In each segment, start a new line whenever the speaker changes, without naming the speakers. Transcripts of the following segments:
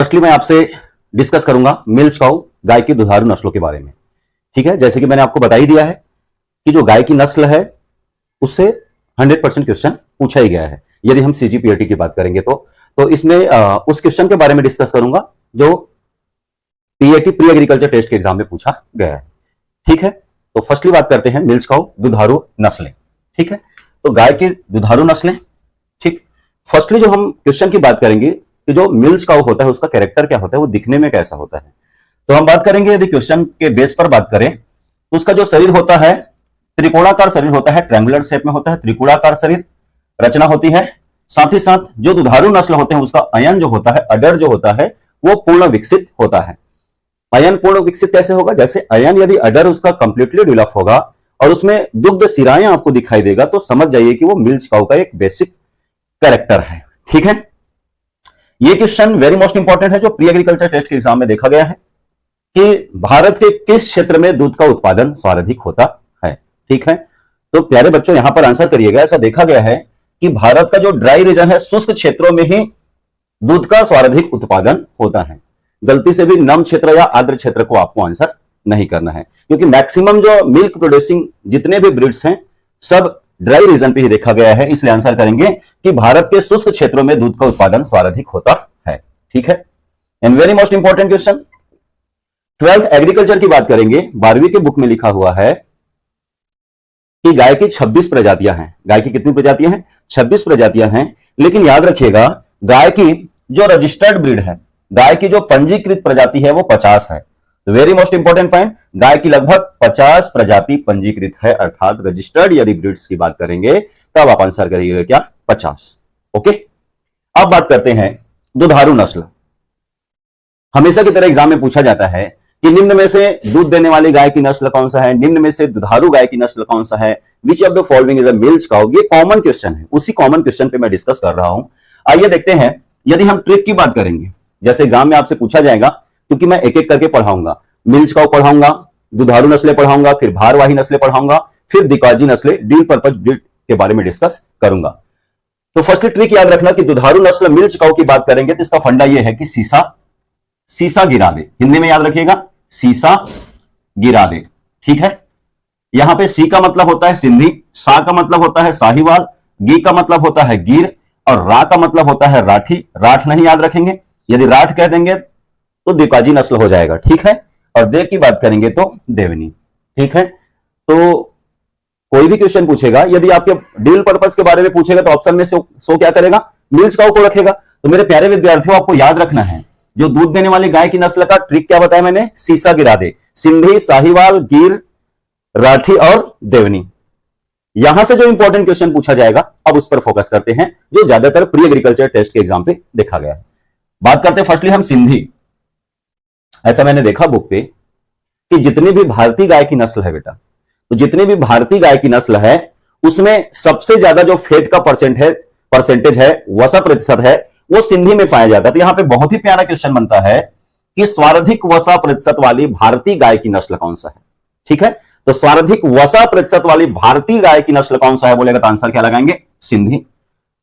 Firstly मैं आपसे discuss करूंगा मिल्च काऊ गाय की दुधारू नस्लों के बारे में। ठीक है, जैसे कि मैंने आपको बता ही दिया है कि जो गाय की नस्ल है उससे 100% क्वेश्चन पूछा ही गया है। यदि हम सीजीपीएटी की बात करेंगे तो इसमें उस क्वेश्चन के बारे में डिस्कस करूंगा जो पीएटी प्री एग्रीकल्चर टेस्ट के एग्जाम में पूछा गया है। ठीक है, तो फर्स्टली बात करते हैं मिल्च काऊ दुधारू नस्लें। ठीक है, तो गाय की दुधारू नस्लें। ठीक, फर्स्टली जो हम क्वेश्चन की बात करेंगे कि जो मिल्च काऊ होता है उसका कैरेक्टर क्या होता है, वो दिखने में कैसा होता है। तो हम बात करेंगे, यदि क्वेश्चन के बेस पर बात करें तो उसका जो शरीर होता है त्रिकोणाकार शरीर होता है, ट्रायंगुलर शेप में होता है, त्रिकोणाकार शरीर रचना होती है। साथ ही साथ जो दुधारू नस्ल होते हैं उसका अयन जो होता है, अडर जो होता है, वो पूर्ण विकसित होता है। अयन पूर्ण विकसित कैसे होगा? जैसे अयन यदि अडर उसका कंप्लीटली डेवलप होगा और उसमें दुग्ध सिराएं आपको दिखाई देगा तो समझ जाइए कि वो मिल्च काऊ का एक बेसिक कैरेक्टर है। ठीक है, ये क्वेश्चन वेरी मोस्ट इंपॉर्टेंट है जो प्री एग्रीकल्चर टेस्ट के एग्जाम में देखा गया है कि भारत के किस क्षेत्र में दूध का उत्पादन सर्वाधिक होता है। ठीक है, तो प्यारे बच्चों यहां पर आंसर करिएगा। ऐसा देखा गया है कि भारत का जो ड्राई रीजन है, शुष्क क्षेत्रों में ही दूध का सर्वाधिक उत्पादन होता है। गलती से भी नम क्षेत्र या आर्द्र क्षेत्र को आपको आंसर नहीं करना है, क्योंकि मैक्सिमम जो मिल्क प्रोड्यूसिंग जितने भी ब्रीड्स हैं सब ड्राई रीजन पे ही देखा गया है। इसलिए आंसर करेंगे कि भारत के शुष्क क्षेत्रों में दूध का उत्पादन सर्वाधिक होता है। ठीक है, and very most important question 12th agriculture की बात करेंगे। 12वीं के बुक में लिखा हुआ है कि गाय की 26 प्रजातियां हैं। गाय की कितनी प्रजातियां हैं? 26 प्रजातियां हैं। लेकिन याद रखिएगा, गाय की जो रजिस्टर्ड ब्रीड है, गाय की जो पंजीकृत प्रजाति है वो 50 है। वेरी मोस्ट इंपॉर्टेंट पॉइंट, गाय की लगभग 50 प्रजाति पंजीकृत है, अर्थात रजिस्टर्ड यदि ब्रीड्स की बात करेंगे तब आप आंसर करिएगा क्या? 50। ओके, अब बात करते हैं दुधारू नस्ल। हमेशा की तरह एग्जाम में पूछा जाता है कि निम्न में से दूध देने वाली गाय की नस्ल कौन सा है, निम्न में से दुधारू गाय की नस्ल कौन सा है, which of the following is a milch cow. ये कॉमन क्वेश्चन है, उसी कॉमन क्वेश्चन पे मैं डिस्कस कर रहा हूं। आइए देखते हैं, यदि हम ट्रिक की बात करेंगे, जैसे एग्जाम में आपसे पूछा जाएगा, क्योंकि मैं एक एक करके पढ़ाऊंगा, मिल्च काऊ पढ़ाऊंगा, दुधारू नस्लें पढ़ाऊंगा, फिर भारवाही नस्लें पढ़ाऊंगा, फिर दिकाजी नस्लें, डील पर्पज ब्रीड के बारे में डिस्कस करूंगा। तो फर्स्ट ट्रिक याद रखना कि दुधारू नस्ल मिल्च काऊ की बात करेंगे तो इसका फंडा यह है कि सीसा गिरा दे। हिंदी में याद रखिएगा, सीसा गिरा दे। ठीक है, यहां पे सी का मतलब होता है सिंधी, सा का मतलब होता है साहिवाल, गी का मतलब होता है गिर और रा का मतलब होता है राठी। राठ नहीं याद रखेंगे, यदि राठ कह देंगे तो दिकाजी नस्ल हो जाएगा। ठीक है, और देव की बात करेंगे तो देवनी। ठीक है, तो कोई भी क्वेश्चन पूछेगा, यदि आपके डील पर्पस के बारे में पूछेगा तो ऑप्शन में सो क्या करेगा? मिल्च काऊ को रखेगा। तो मेरे प्यारे विद्यार्थियों, आपको याद रखना है जो दूध देने वाली गाय की नस्ल का ट्रिक क्या बताया मैंने? सीसा गिरा दे, सिंधी, साहिवाल, गिर, राठी और देवनी। यहां से जो इंपॉर्टेंट क्वेश्चन पूछा जाएगा अब उस पर फोकस करते हैं, जो ज्यादातर प्री एग्रीकल्चर टेस्ट के एग्जाम पे देखा गया है। बात करते हैं फर्स्टली हम सिंधी। ऐसा मैंने देखा बुक पे कि जितनी भी भारतीय गाय की नस्ल है बेटा, तो जितनी भी भारतीय गाय की नस्ल है उसमें सबसे ज्यादा जो फैट का परसेंटेज है, वसा प्रतिशत है, वो सिंधी में पाया जाता है। तो यहां पे बहुत ही प्यारा क्वेश्चन बनता है कि सर्वाधिक वसा प्रतिशत वाली भारतीय गाय की नस्ल कौन सा है। ठीक है, तो सर्वाधिक वसा प्रतिशत वाली भारतीय गाय की नस्ल कौन सा है बोलेगा तो आंसर क्या लगाएंगे? सिंधी।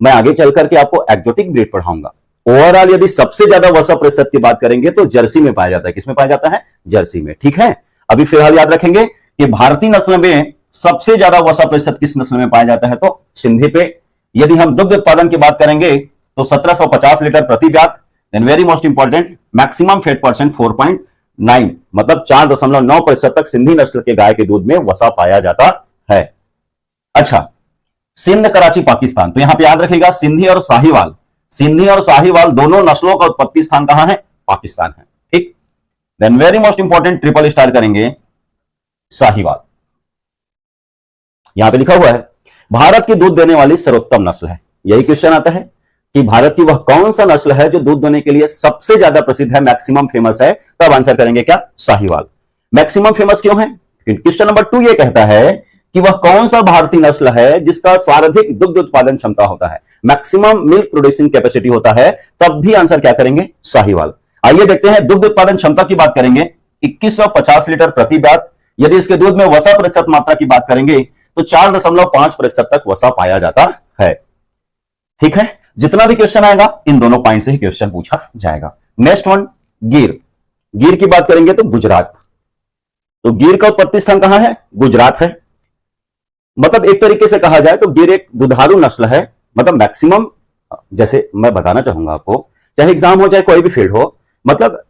मैं आगे चल करके आपको एक्जोटिक ब्रीड पढ़ाऊंगा। ओवरऑल यदि सबसे ज्यादा वसा प्रतिशत की बात करेंगे तो जर्सी में पाया जाता है। किसमें पाया जाता है? जर्सी में। ठीक है, अभी फिलहाल याद रखेंगे कि भारतीय नस्ल में सबसे ज्यादा वसा प्रतिशत किस नस्ल में पाया जाता है? तो सिंधी पे। यदि हम दुग्ध उत्पादन की बात करेंगे तो 1750 लीटर प्रति ब्यात। Then very most important, maximum fat percent 4.9, मतलब 4.9% तक सिंधी नस्ल के गाय के दूध में वसा पाया जाता है। अच्छा, सिंध, कराची, पाकिस्तान। तो यहां पे याद रखिएगा सिंधी और साहिवाल दोनों नस्लों का उत्पत्ति स्थान कहां है? पाकिस्तान है। ठीक, then very most important triple star करेंगे साहिवाल। यहां पे लिखा हुआ है भारत की दूध देने वाली सर्वोत्तम नस्ल है। यही क्वेश्चन आता है कि भारत की वह कौन सा नस्ल है जो दूध देने के लिए सबसे ज्यादा प्रसिद्ध है, मैक्सिमम फेमस है, तब आंसर करेंगे क्या? साहिवाल। मैक्सिमम फेमस क्यों है? क्वेश्चन नंबर 2 ये कहता है कि वह कौन सा भारतीय नस्ल है जिसका सर्वाधिक दुग्ध उत्पादन क्षमता होता है, मैक्सिमम मिल्क प्रोड्यूसिंग कैपेसिटी होता है, तब भी आंसर क्या करेंगे? साहिवाल। आइए देखते हैं, दुग्ध उत्पादन क्षमता की बात करेंगे 2150 लीटर प्रति ब्यात। यदि इसके दूध में वसा प्रतिशत मात्रा की बात करेंगे तो 4.5% तक वसा पाया जाता है। ठीक है, जितना भी क्वेश्चन आएगा इन दोनों पॉइंट से ही क्वेश्चन पूछा जाएगा। नेक्स्ट वन गिर। गिर की बात करेंगे तो गुजरात। तो गिर का उत्पत्ति स्थान कहां है? गुजरात है। मतलब एक तरीके से कहा जाए तो गिर एक दुधारू नस्ल है। मतलब मैक्सिमम, जैसे मैं बताना चाहूंगा आपको, चाहे एग्जाम हो चाहे कोई भी फील्ड हो, मतलब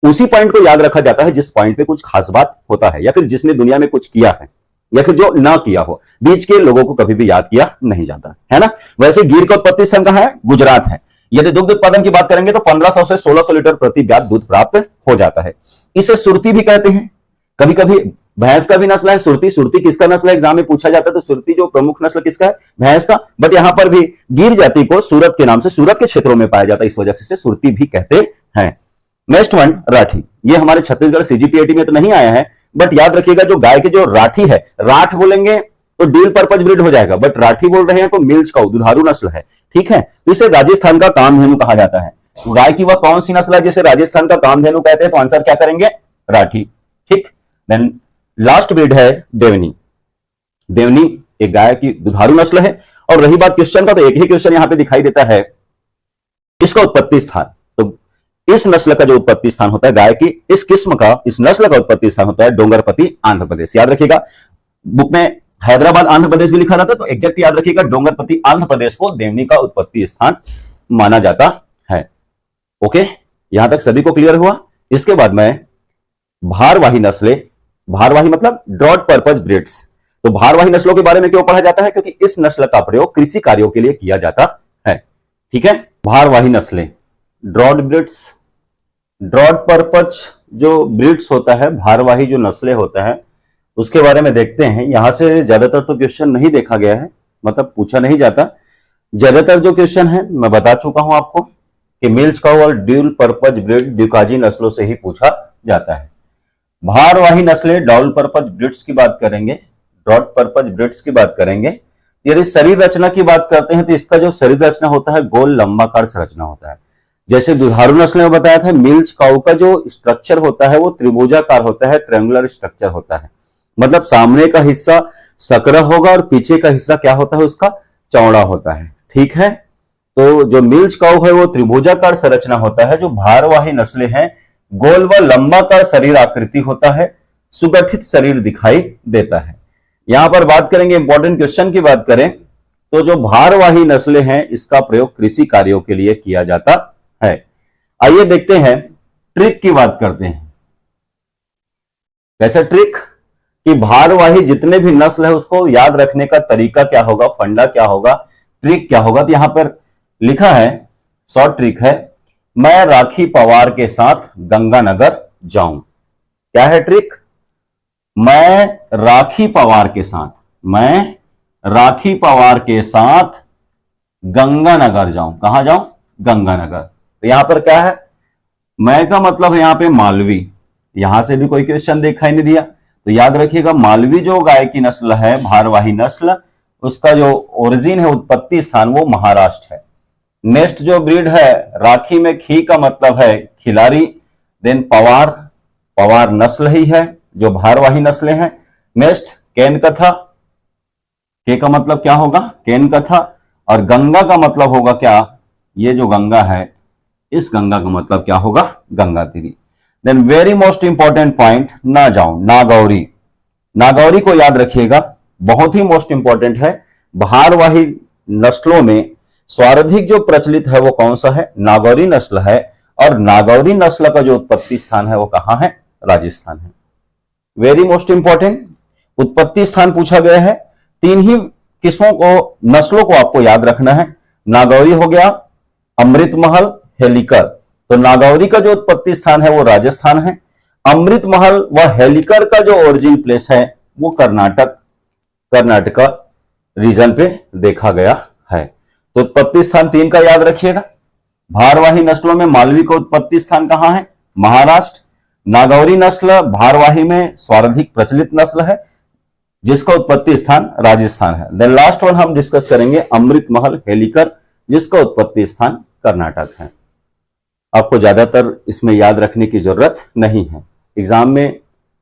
उसी पॉइंट को याद रखा जाता है जिस पॉइंट पे कुछ खास बात होता है, या फिर जिसने दुनिया में कुछ किया है, या फिर जो ना किया हो। बीच के लोगों को कभी भी याद किया नहीं जाता है ना। वैसे गिर का उत्पत्ति स्थान कहां है? गुजरात है। यदि दुग्ध उत्पादन की बात करेंगे तो 1500 से 1600 लीटर प्रति ब्याज दूध प्राप्त हो जाता है। इसे सुरती भी कहते हैं। कभी कभी भैंस का भी नस्ल है सुरती। सुरती किसका नस्ल है एग्जाम में पूछा जाता है, तो सुरती जो प्रमुख नस्ल किसका है? भैंस का। बट यहां पर भी गिर जाति को सूरत के नाम से, सूरत के क्षेत्रों में पाया जाता है, इस वजह से सुरती भी कहते हैं। Next one Rathi. ये हमारे छत्तीसगढ़ सीजीपीएटी में तो नहीं आया है, बट याद रखिएगा जो गाय की जो राठी है, राठ बोलेंगे तो डील पर्पज ब्रीड हो जाएगा, बट राठी बोल रहे हैं तो मिल्च काऊ, दुधारू नस्ल है। ठीक है, तो इसे राजस्थान का कामधेनु कहा जाता है। गाय की वह कौन सी नस्ल है जिसे राजस्थान का कामधेनु कहते हैं? तो आंसर क्या करेंगे? राठी। ठीक, देन लास्ट ब्रीड है देवनी। देवनी एक गाय की दुधारू नस्ल है। और रही बात क्वेश्चन का, तो एक ही क्वेश्चन यहां पे दिखाई देता है, इसका उत्पत्ति स्थान। तो इस नस्ल का जो उत्पत्ति स्थान होता है गाय की, इस किस्म का, इस नस्ल का उत्पत्ति स्थान होता है डोंगरपति, आंध्र प्रदेश। याद रखिएगा, बुक में हैदराबाद आंध्र प्रदेश भी लिखा रहता है, तो एग्जैक्ट याद रखिएगा डोंगरपति आंध्र प्रदेश को देवनी का उत्पत्ति स्थान माना जाता है। ओके, यहां तक सभी को क्लियर हुआ। इसके बाद मैं भारवाही नस्लें, भारवाही मतलब ड्रॉट पर्पज ब्रीड्स। तो भारवाही नस्लों के बारे में क्यों पढ़ा जाता है? क्योंकि इस नस्ल का प्रयोग कृषि कार्यों के लिए किया जाता है। ठीक है, भारवाही नस्लें, ड्रॉट ब्रीड्स, ड्रॉट पर्पज जो ब्रीड्स होता है, भारवाही जो नस्लें होता है, उसके बारे में देखते हैं। यहां से ज्यादातर तो क्वेश्चन नहीं देखा गया है, मतलब पूछा नहीं जाता। ज्यादातर जो क्वेश्चन है मैं बता चुका हूं आपको कि मिल्च काऊ और ड्यूल पर्पज ब्रीड द्विकाजी नस्लों से ही पूछा जाता है। भारवाही नस्लें डॉल पर्पज ब्रीड्स की बात करेंगे, ड्रॉट पर्पज ब्रीड्स की बात करेंगे। यदि शरीर रचना की बात करते हैं तो इसका जो शरीर रचना होता है गोल लंबाकार संरचना होता है। जैसे दुधारू नस्ल में बताया था, मिल्च काऊ का जो स्ट्रक्चर होता है वो त्रिभुजाकार होता है, ट्रायंगुलर स्ट्रक्चर होता है। मतलब सामने का हिस्सा सकरा होगा और पीछे का हिस्सा क्या होता है? उसका चौड़ा होता है। ठीक है, तो जो मिल्च काऊ है वो त्रिभुजाकार संरचना होता है। जो भारवाही नस्लें हैं गोल व लंबाकार शरीर आकृति होता है, सुगठित शरीर दिखाई देता है। यहां पर बात करेंगे, इंपॉर्टेंट क्वेश्चन की बात करें तो जो भारवाही नस्लें हैं इसका प्रयोग कृषि कार्यों के लिए किया जाता है। आइए देखते हैं, ट्रिक की बात करते हैं। कैसे ट्रिक? कि भारवाही जितने भी नस्ल है उसको याद रखने का तरीका क्या होगा, फंडा क्या होगा, ट्रिक क्या होगा। तो यहां पर लिखा है, शॉर्ट ट्रिक है, मैं राखी पवार के साथ गंगानगर जाऊं। क्या है ट्रिक? मैं राखी पवार के साथ, मैं राखी पवार के साथ गंगानगर जाऊं। कहां जाऊं? गंगानगर। तो यहां पर क्या है? मैं का मतलब है यहां पे मालवी। यहां से भी कोई क्वेश्चन दिखाई नहीं दिया, तो याद रखिएगा मालवी जो गाय की नस्ल है, भारवाही नस्ल, उसका जो ओरिजिन है, उत्पत्ति स्थान, वो महाराष्ट्र है। नेक्स्ट जो ब्रीड है राखी में खी का मतलब है खिलाड़ी। देन पवार, पवार नस्ल ही है जो भारवाही नस्लें हैं। नेक्स्ट केन कथा, के का मतलब क्या होगा? केन कथा। और गंगा का मतलब होगा क्या? ये जो गंगा है, इस गंगा का मतलब क्या होगा? Gangatiri. Then very most important point, ना जाऊं, नागौरी। नागौरी को याद रखिएगा, बहुत ही मोस्ट इंपॉर्टेंट है। भारवाही नस्लों में सर्वाधिक जो प्रचलित है वो कौन सा है? नागौरी नस्ल है। और नागौरी नस्ल का जो उत्पत्ति स्थान है वो कहां है? राजस्थान है। वेरी मोस्ट इंपॉर्टेंट, उत्पत्ति स्थान पूछा गया है। तीन ही किस्मों को, नस्लों को आपको याद रखना है। नागौरी हो गया, अमृत महल, हेलिकर। तो नागौरी का जो उत्पत्ति स्थान है वो राजस्थान है। अमृत महल व हेलिकर का जो ओरिजिन प्लेस है वो कर्नाटका रीजन पे देखा गया है। तो उत्पत्ति स्थान तीन का याद रखिएगा। भारवाही नस्लों में मालवी का उत्पत्ति स्थान कहां है? महाराष्ट्र। नागौरी नस्ल भारवाही में सर्वाधिक प्रचलित नस्ल है जिसका उत्पत्ति स्थान राजस्थान है। देन लास्ट वन हम डिस्कस करेंगे अमृत महल, हेलिकर, जिसका उत्पत्ति स्थान कर्नाटक है। आपको ज्यादातर इसमें याद रखने की जरूरत नहीं है। एग्जाम में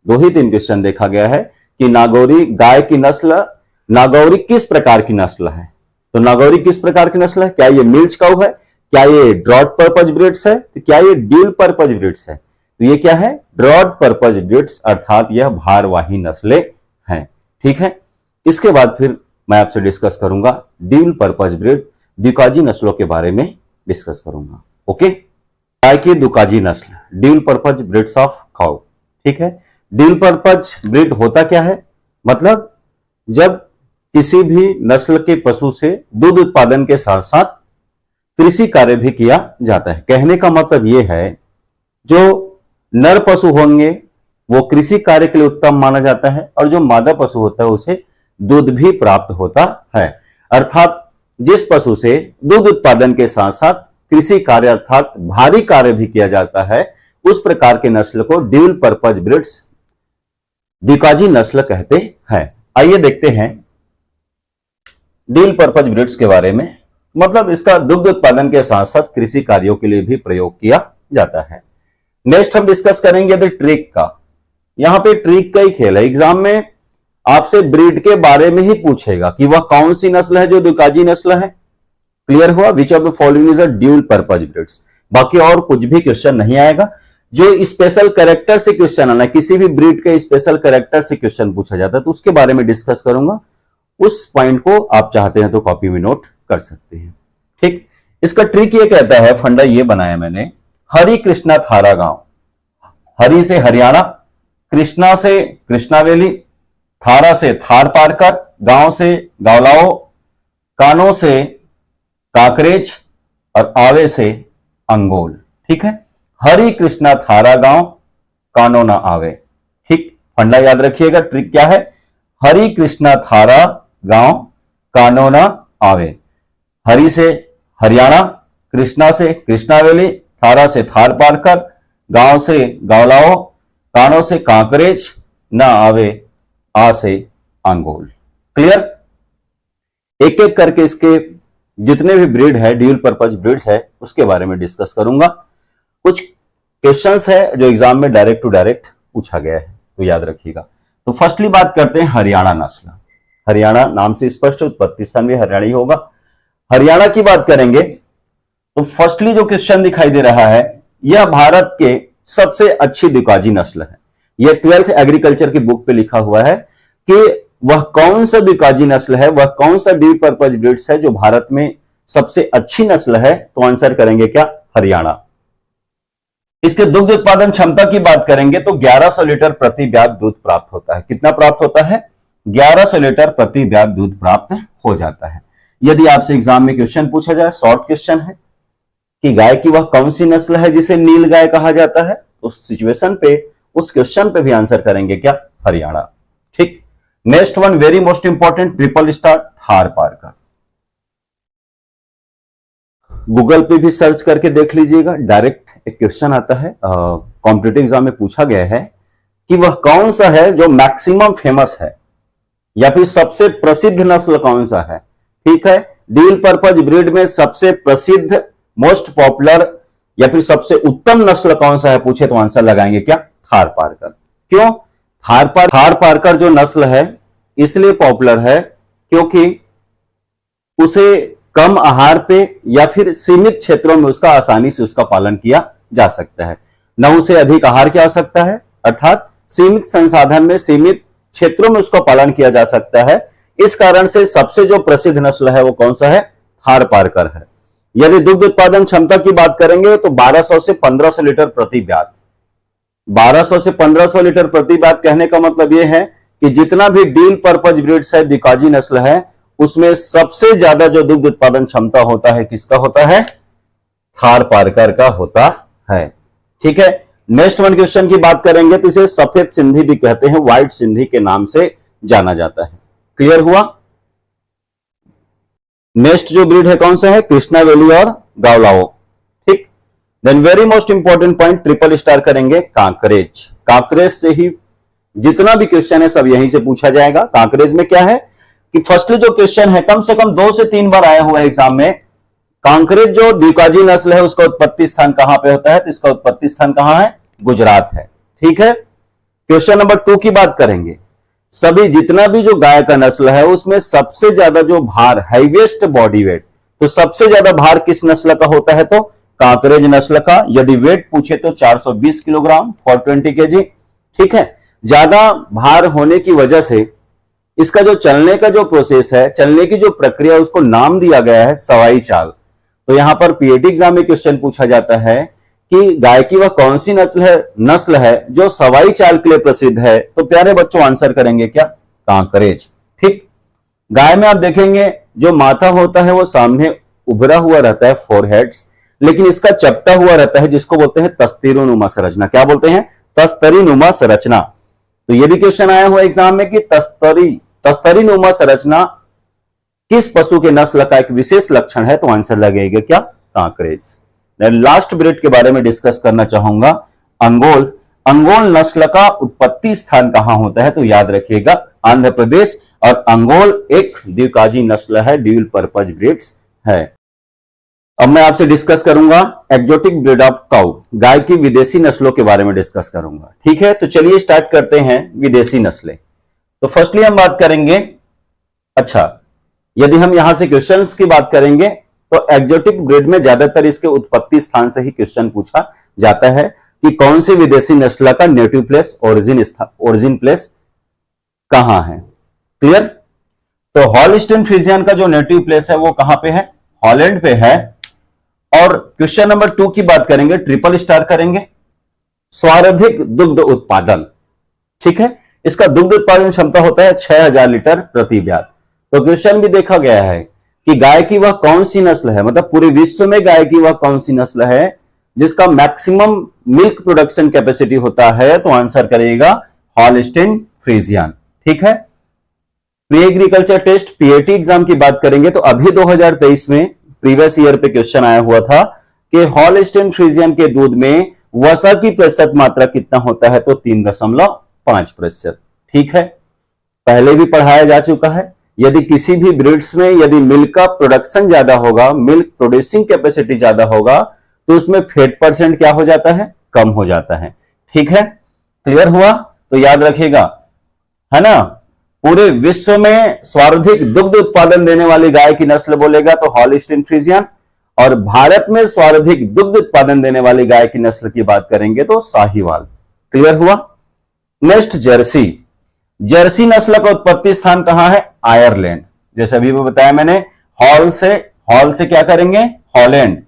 2 ही 3 क्वेश्चन देखा गया है कि नागौरी गाय की नस्ल, नागौरी किस प्रकार की नस्ल है। तो नागौरी किस प्रकार की नस्ल है? क्या ये मिल्च काऊ है, क्या ये ड्रॉड पर्पज ब्रीड्स है, तो क्या ये ड्यूल पर्पज ब्रीड्स है, तो ये क्या है, ड्रॉड पर्पज ब्रीड्स, अर्थात यह भारवाही नस्लें हैं। ठीक है, इसके बाद फिर मैं आपसे डिस्कस करूंगा ड्यूल पर्पज ब्रीड, दुकाजी नस्लों के बारे में डिस्कस करूंगा। ओके, गाय की दुकाजी नस्ल, dual purpose breeds of cow. ठीक है, ड्यूल पर्पज ब्रीड होता क्या है, मतलब जब किसी भी नस्ल के पशु से दूध उत्पादन के साथ साथ कृषि कार्य भी किया जाता है। कहने का मतलब यह है, जो नर पशु होंगे वो कृषि कार्य के लिए उत्तम माना जाता है, और जो मादा पशु होता है उसे दूध भी प्राप्त होता है। अर्थात जिस पशु से दूध उत्पादन के साथ साथ कृषि कार्य अर्थात भारी कार्य भी किया जाता है, उस प्रकार के नस्ल को ड्यूल पर्पज ब्रीड्स, द्विकाजी नस्ल कहते हैं। आइए देखते हैं ड्यूल पर्पज ब्रीड्स के बारे में, मतलब इसका दुग्ध उत्पादन के साथ साथ कृषि कार्यों के लिए भी प्रयोग किया जाता है। नेक्स्ट हम डिस्कस करेंगे द ट्रिक का। यहां पे ट्रिक का ही खेल है, एग्जाम में आपसे ब्रीड के बारे में ही पूछेगा कि वह कौन सी नस्ल है जो दुकाजी नस्ल है। क्लियर हुआ, विच of the following is a dual purpose breeds. बाकी और कुछ भी क्वेश्चन नहीं आएगा, जो स्पेशल कैरेक्टर से क्वेश्चन आना है, किसी भी ब्रीड के स्पेशल कैरेक्टर से क्वेश्चन पूछा जाता है तो उसके बारे में डिस्कस करूंगा। उस पॉइंट को आप चाहते हैं तो कॉपी में नोट कर सकते हैं। ठीक, इसका ट्रिक ये कहता है, फंडा ये बनाया मैंने, हरि कृष्णा थारा गांव, हरि से हरियाणा, कृष्णा से कृष्णावेली, थारा से थार पारकर, गांव से गावलाओ, कानो से काकरेज और आवे से अंगोल। ठीक है, हरि कृष्णा थारा गांव, कानो ना आवे। ठीक, फंडा याद रखिएगा, ट्रिक क्या है, हरि कृष्णा थारा गांव, कानो ना आवे। हरि से हरियाणा, कृष्णा से कृष्णावेली, थारा से थार पारकर, गांव से गावलाओ, कानो से कांकरेज, ना आवे, आ से अंगोल। क्लियर, एक एक करके इसके जितने भी ब्रीड है, ड्यूल पर्पज ब्रीड्स है, उसके बारे में डिस्कस करूंगा। कुछ क्वेश्चंस है जो एग्जाम में डायरेक्ट टू डायरेक्ट पूछा गया है, तो याद रखिएगा। तो फर्स्टली बात करते हैं हरियाणा नस्ल। हरियाणा नाम से स्पष्ट, उत्पत्ति स्थान भी हरियाणा ही होगा। हरियाणा की बात करेंगे तो फर्स्टली जो क्वेश्चन दिखाई दे रहा है, यह भारत के सबसे अच्छी दुकाजी नस्ल है। यह 12th एग्रीकल्चर की बुक पे लिखा हुआ है कि वह कौन सा दुकाजी नस्ल है, वह कौन सा ड्यूल पर्पज ब्रीड्स है जो भारत में सबसे अच्छी नस्ल है, तो आंसर करेंगे क्या, हरियाणा। इसके दुग्ध उत्पादन क्षमता की बात करेंगे तो 1100 लीटर प्रति ब्याज दूध प्राप्त होता है। कितना प्राप्त होता है, 1100 लीटर प्रति ब्याज दूध प्राप्त हो जाता है। यदि आपसे एग्जाम में क्वेश्चन पूछा जाए, शॉर्ट क्वेश्चन है कि गाय की वह कौन सी नस्ल है जिसे नील गाय कहा जाता है, उस सिचुएशन पे, उस क्वेश्चन पे भी आंसर करेंगे क्या, हरियाणा। ठीक, next one very most important, triple star Tharparkar. Google पे भी सर्च करके देख लीजिएगा, डायरेक्ट एक क्वेश्चन आता है, कॉम्पिटिटिव एग्जाम में पूछा गया है कि वह कौन सा है जो मैक्सिमम फेमस है, या फिर सबसे प्रसिद्ध नस्ल कौन सा है। ठीक है, ड्यूल पर्पज ब्रीड में सबसे प्रसिद्ध, मोस्ट पॉपुलर या फिर सबसे उत्तम नस्ल कौन सा है पूछे तो आंसर लगाएंगे क्या, थार पारकर। क्यों, थार पारकर जो नस्ल है इसलिए पॉपुलर है क्योंकि उसे कम आहार पे या फिर सीमित क्षेत्रों में उसका आसानी से उसका पालन किया जा सकता है, न उसे अधिक आहार की आवश्यकता है, अर्थात सीमित संसाधन में सीमित क्षेत्रों में उसका पालन किया जा सकता है। इस कारण से सबसे जो प्रसिद्ध नस्ल है वो कौन सा है, थार पारकर है। यदि दुग्ध उत्पादन क्षमता की बात करेंगे तो 1200 से 1500 लीटर प्रति ब्याज। 1200 से 1500 लीटर प्रति ब्याज कहने का मतलब यह है कि जितना भी ड्यूल पर्पज ब्रीड्स है, दुकाजी नस्ल है, उसमें सबसे ज्यादा जो दुग्ध उत्पादन क्षमता होता है किसका होता है, थार पारकर का होता है। ठीक है, नेक्स्ट वन क्वेश्चन की बात करेंगे तो इसे सफेद सिंधी भी कहते हैं, व्हाइट सिंधी के नाम से जाना जाता है। क्लियर हुआ। नेक्स्ट जो ब्रीड है कौन सा है, कृष्णावेली और गावलाओ। ठीक, then very most important point, triple star करेंगे कांकरेज। कांकरेज से ही जितना भी क्वेश्चन है सब यहीं से पूछा जाएगा। कांकरेज में क्या है कि फर्स्टली जो क्वेश्चन है कम से कम 2 से 3 बार आया हुआ है एग्जाम में, कांकरेज जो दुकाजी नस्ल है उसका उत्पत्ति स्थान कहां पे होता है, तो इसका उत्पत्ति स्थान कहां है, गुजरात है। ठीक है, क्वेश्चन नंबर 2 की बात करेंगे, सभी जितना भी जो गाय का नस्ल है उसमें सबसे ज्यादा जो भार, हाईएस्ट बॉडी वेट तो सबसे ज्यादा भार किस नस्ल का होता है? तो कांकरेज नस्ल का। यदि वेट पूछे तो 420 किलोग्राम फॉर 20 केजी। ठीक है, ज्यादा भार होने की वजह से इसका जो चलने का जो प्रोसेस है, चलने की जो प्रक्रिया, उसको नाम दिया गया है सवाई चाल। तो यहां पर पीएटी एग्जाम में क्वेश्चन पूछा जाता है कि गाय की वह कौन सी नस्ल है जो सवाई चाल के लिए प्रसिद्ध है? तो प्यारे बच्चों आंसर करेंगे क्या? कांकरेज। ठीक, गाय में आप देखेंगे जो माथा होता है वो सामने उभरा हुआ रहता है, फोरहेड्स, लेकिन इसका चपटा हुआ रहता है जिसको बोलते हैं तस्तरीनुमा संरचना। क्या बोलते हैं? तस्तरीनुमा संरचना। तो ये भी क्वेश्चन आया हुआ एग्जाम में कि तस्तरीनुमा संरचना किस पशु के नस्ल का एक विशेष लक्षण है? तो आंसर लगेगा क्या? कांकरेज। लास्ट ब्रीड के बारे में डिस्कस करना चाहूंगा, अंगोल। अंगोल नस्ल का उत्पत्ति स्थान कहां होता है? तो याद रखिएगा आंध्र प्रदेश। और अंगोल एक द्विकाजी नस्ल है, ड्यूल पर्पज ब्रीड्स है। अब मैं आपसे डिस्कस करूंगा एक्जोटिक ब्रीड ऑफ काउ, गाय की विदेशी नस्लों के बारे में डिस्कस करूंगा। ठीक है, तो चलिए स्टार्ट करते हैं विदेशी नस्लें। तो फर्स्टली हम बात करेंगे, अच्छा यदि हम यहां से क्वेश्चंस की बात करेंगे तो एक्जोटिक ब्रीड में ज्यादातर इसके उत्पत्ति स्थान से ही क्वेश्चन पूछा जाता है कि कौन सी विदेशी नस्ल का नेटिव प्लेस, ओरिजिन प्लेस कहां है। क्लियर? तो हॉलस्टीन फ्रीजियन का जो नेटिव प्लेस है वो कहां पे है? हॉलैंड पे है। और क्वेश्चन नंबर 2 की बात करेंगे, ट्रिपल स्टार करेंगे, सर्वाधिक दुग्ध उत्पादन। ठीक है, इसका दुग्ध उत्पादन क्षमता होता है 6000 लीटर प्रति ब्याज। तो क्वेश्चन भी देखा गया है कि गाय की वह कौन सी नस्ल है, मतलब पूरे विश्व में गाय की वह कौन सी नस्ल है जिसका मैक्सिमम मिल्क प्रोडक्शन कैपेसिटी होता है? तो आंसर करेगा हॉलस्टीन फ्रीजियन। ठीक है, pre agriculture test PAT exam की बात करेंगे तो अभी 2023 में प्रीवियस ईयर पे क्वेश्चन आया हुआ था कि हॉलस्टीन फ्रीजियन के दूध में वसा की प्रतिशत मात्रा कितना होता है? तो 3.5%। ठीक है, पहले भी पढ़ाया जा चुका है। यदि किसी भी ब्रीड्स में यदि मिल्क का प्रोडक्शन ज्यादा होगा, मिल्क प्रोड्यूसिंग कैपेसिटी ज्यादा होगा, तो उसमें फैट परसेंट क्या हो जाता है? कम हो जाता है। ठीक है, क्लियर हुआ? तो याद रखिएगा, है ना, पूरे विश्व में सर्वाधिक दुग्ध उत्पादन देने वाली गाय की नस्ल बोलेगा तो हॉलस्टीन फ्रीजियन, और भारत में सर्वाधिक दुग्ध उत्पादन देने वाली गाय की नस्ल की बात करेंगे तो साहीवाल। क्लियर हुआ? Next Jersey. जर्सी नस्ल का उत्पत्ति स्थान कहां है? आयरलैंड। जैसे अभी बताया मैंने, हॉल से क्या करेंगे? हॉलैंड।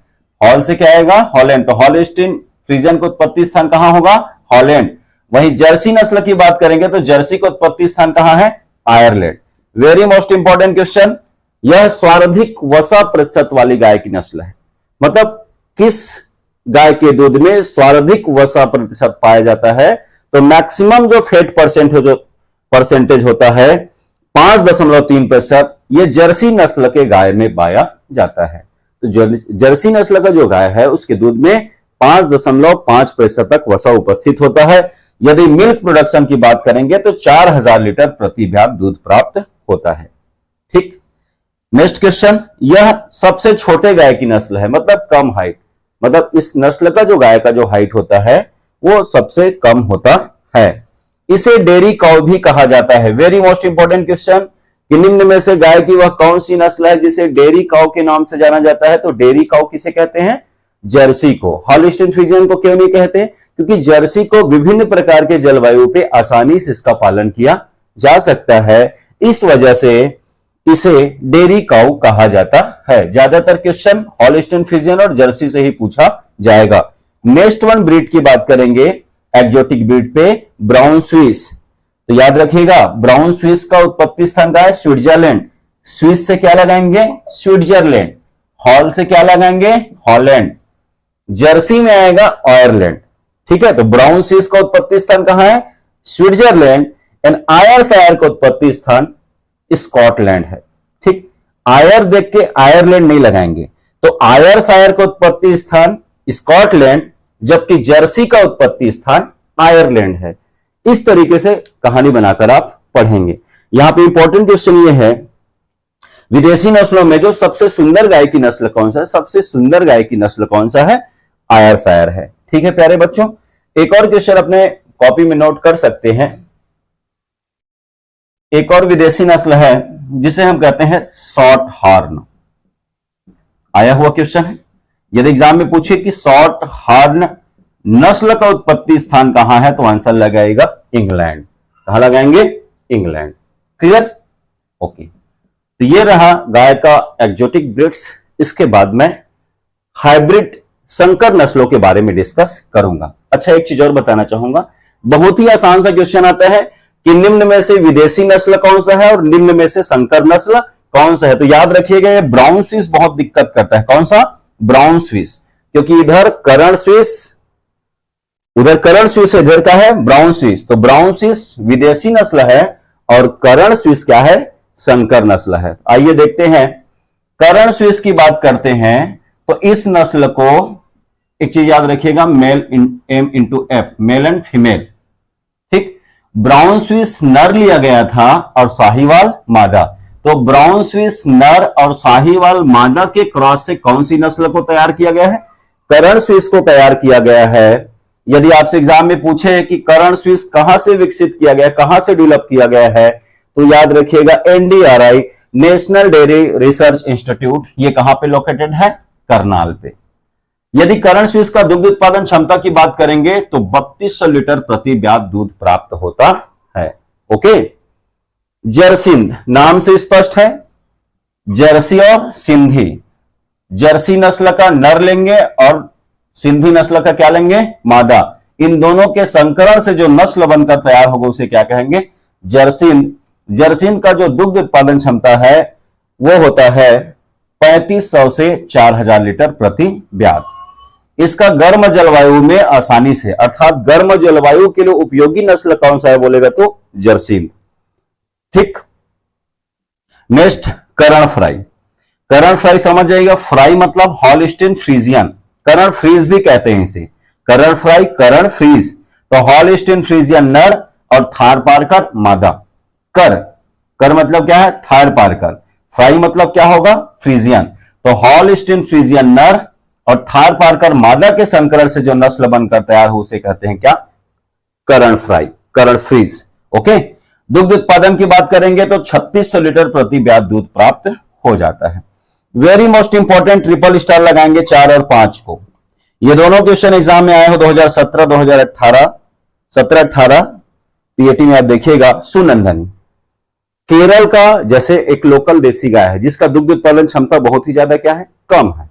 हॉल से क्या आएगा? हॉलैंड। तो हॉलस्टीन फ्रीजियन का उत्पत्ति स्थान कहां होगा? हॉलैंड। वहीं जर्सी नस्ल की बात करेंगे तो जर्सी का उत्पत्ति स्थान कहां है? Ireland. Very most important question, यह सर्वाधिक वसा प्रतिशत वाली गाय की नस्ल है। मतलब किस गाय के दूध में सर्वाधिक वसा प्रतिशत पाया जाता है? तो मैक्सिमम जो फैट परसेंटेज होता है 5.3%, यह जर्सी नस्ल के गाय में पाया जाता है। तो जर्सी नस्ल का जो गाय है उसके दूध में 5.5% तक वसा उपस्थित होता है। यदि मिल्क प्रोडक्शन की बात करेंगे तो 4000 लीटर प्रति ब्याज दूध प्राप्त होता है। ठीक, नेक्स्ट क्वेश्चन, यह सबसे छोटे गाय की नस्ल है, मतलब कम हाइट, मतलब इस नस्ल का जो गाय का जो हाइट होता है वो सबसे कम होता है। इसे डेयरी काउ भी कहा जाता है। वेरी मोस्ट इंपॉर्टेंट क्वेश्चन, कि निम्न में से गाय की वह कौन सी नस्ल है जिसे डेयरी काउ के नाम से जाना जाता है? तो डेयरी काउ किसे कहते हैं? जर्सी को। हॉलस्टीन फ्रीजियन को क्यों नहीं कहते? क्योंकि जर्सी को विभिन्न प्रकार के जलवायु पे आसानी से इसका पालन किया जा सकता है, इस वजह से इसे डेयरी काउ कहा जाता है। ज्यादातर क्वेश्चन हॉलस्टीन फ्रीजियन और जर्सी से ही पूछा जाएगा। नेक्स्ट वन ब्रीड की बात करेंगे, एक्जोटिक ब्रीड पे, ब्राउन स्विस। तो याद रखिएगा, ब्राउन स्विस का उत्पत्ति स्थान का है स्विट्जरलैंड। स्विस से क्या लगाएंगे? स्विट्जरलैंड। हॉल से क्या लगाएंगे? हॉलैंड। जर्सी में आएगा आयरलैंड। ठीक है, तो ब्राउन स्विस का उत्पत्ति स्थान कहां है? स्विट्जरलैंड। एंड आयरशायर का उत्पत्ति स्थान स्कॉटलैंड है। ठीक, आयर देख के आयरलैंड नहीं लगाएंगे, तो आयरशायर का उत्पत्ति स्थान स्कॉटलैंड, जबकि जर्सी का उत्पत्ति स्थान आयरलैंड है। इस तरीके से कहानी बनाकर आप पढ़ेंगे। यहां पे इंपॉर्टेंट क्वेश्चन ये है, विदेशी नस्लों में जो सबसे सुंदर गाय की नस्ल कौन सा है? सबसे सुंदर गाय की नस्ल कौन सा है? आयरशायर है। ठीक है प्यारे बच्चों, एक और क्वेश्चन अपने कॉपी में नोट कर सकते हैं। एक और विदेशी नस्ल है जिसे हम कहते हैं शॉर्ट हॉर्न। आया हुआ क्वेश्चन है। यदि एग्जाम में पूछे कि शॉर्ट हॉर्न नस्ल का उत्पत्ति स्थान कहां है, तो आंसर लगाएगा इंग्लैंड। कहां लगाएंगे? इंग्लैंड। क्लियर? ओके। तो ये रहा गाय का एक्जोटिक ब्रीड्स। इसके बाद मैं हाइब्रिड संकर नस्लों के बारे में डिस्कस करूंगा। अच्छा, एक चीज और बताना चाहूंगा, बहुत ही आसान सा क्वेश्चन आता है कि निम्न में से विदेशी नस्ल कौन सा है और निम्न में से संकर नस्ल कौन सा है। तो याद रखिएगा, ये ब्राउन स्विस बहुत दिक्कत करता है। कौन सा? Brown Swiss. क्योंकि इधर करण स्विस, उधर करण स्विस है, इधर का है ब्राउन स्विस। तो ब्राउन स्विस विदेशी नस्ल है और करण स्विस क्या है? संकर नस्ल है। आइए देखते हैं, करण स्विस की बात करते हैं तो इस नस्ल को एक चीज याद रखिएगा, male M into F, male and female. ठीक, ब्राउन स्विस नर लिया गया था और साहीवाल मादा। तो ब्राउन स्विस नर और साहीवाल मादा के क्रॉस से कौन सी नस्ल को तैयार किया गया है? करण स्विस को तैयार किया गया है। यदि आपसे एग्जाम में पूछे कि करण स्विस कहां से विकसित किया गया, कहां से डेवलप किया गया है, तो याद रखिएगा NDRI, national dairy research institute. ये कहां पे लोकेटेड है? करनाल पे। यदि करण स्विस का दुग्ध उत्पादन क्षमता की बात करेंगे तो 3200 लीटर प्रति ब्यात दूध प्राप्त होता है। ओके। जरसिंध नाम से स्पष्ट है, जर्सी और सिंधी। जर्सी नस्ल का नर लेंगे और सिंधी नस्ल का क्या लेंगे? मादा। इन दोनों के संकरण से जो नस्ल बनकर तैयार होगा उसे क्या कहेंगे? जरसिंध। जरसिंध का जो दुग्ध उत्पादन क्षमता है वो होता है 3500 से 4000 लीटर प्रति ब्यात। इसका गर्म जलवायु में आसानी से, अर्थात गर्म जलवायु के लिए उपयोगी नस्ल कौन सा है बोलेगा तो जरसिंध। ठीक। नेक्स्ट, करण फ्राई। करण फ्राई समझ जाएगा, फ्राई मतलब हॉलस्टीन फ्रीजियन, करण फ्रीज भी कहते हैं इसे। करण फ्राई, करण फ्रीज। तो हॉलस्टीन फ्रीजियन नर और थार पारकर मादा। कर मतलब क्या है? थार पारकर। फ्राई मतलब क्या होगा? फ्रीजियन। तो हॉलस्टीन फ्रीजियन नर और थार पारकर मादा के संकरण से जो नस्ल बनकर तैयार हो उसे कहते हैं क्या? करण फ्राई, करण फ्रीज। ओके। दुग्ध उत्पादन की बात करेंगे तो 3600 लीटर प्रति ब्यात दूध प्राप्त हो जाता है। Very most important, triple star लगाएंगे 4 और 5 को। ये दोनों क्वेश्चन एग्जाम में आए हो 2017, 2018, 17-18 पीएटी में। आप देखिएगा, सुनंदनी केरल का जैसे एक लोकल देसी गाय है जिसका दुग्ध उत्पादन क्षमता बहुत ही ज्यादा क्या है? कम है।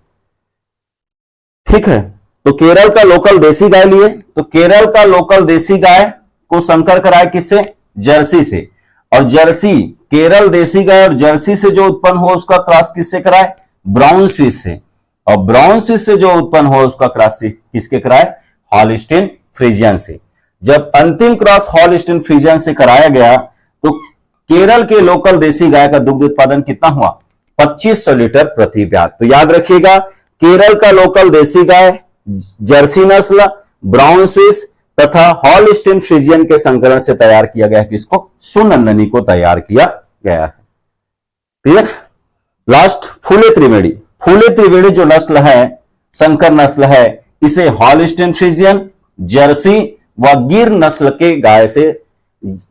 ठीक है। तो केरल का लोकल देसी गाय लिए, तो केरल का लोकल देसी गाय को संकर कराए किससे? जर्सी से। और जर्सी, केरल देसी गाय और जर्सी से जो उत्पन्न हो उसका क्रॉस किससे कराए? ब्राउन स्विस से। और ब्राउन स्विस से जो उत्पन्न हो उसका क्रॉस किसके कराए? हॉलस्टीन फ्रीजियन से। जब अंतिम क्रॉस हॉलस्टीन फ्रीजियन से कराया गया तो केरल के लोकल देसी गाय का दुग्ध उत्पादन कितना हुआ? 2500 लीटर प्रति ब्यात। तो याद रखिएगा, केरल का लोकल देसी गाय, जर्सी नस्ल, ब्राउन स्विस तथा हॉलस्टीन फ्रीजियन के संकरण से तैयार किया गया, किसको? सुनंदनी को तैयार किया गया है। क्लियर? लास्ट, फूले त्रिवेणी। फूले त्रिवेणी जो नस्ल है, संकर नस्ल है, इसे हॉलस्टीन फ्रीजियन, जर्सी व गिर नस्ल के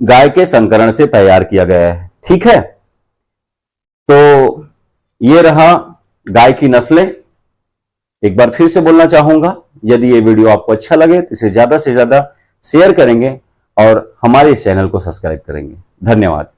गाय के संकरण से तैयार किया गया है। ठीक है। तो ये रहा गाय की नस्लें। एक बार फिर से बोलना चाहूंगा, यदि ये वीडियो आपको अच्छा लगे तो इसे ज्यादा से ज्यादा शेयर करेंगे और हमारे इस चैनल को सब्सक्राइब करेंगे। धन्यवाद।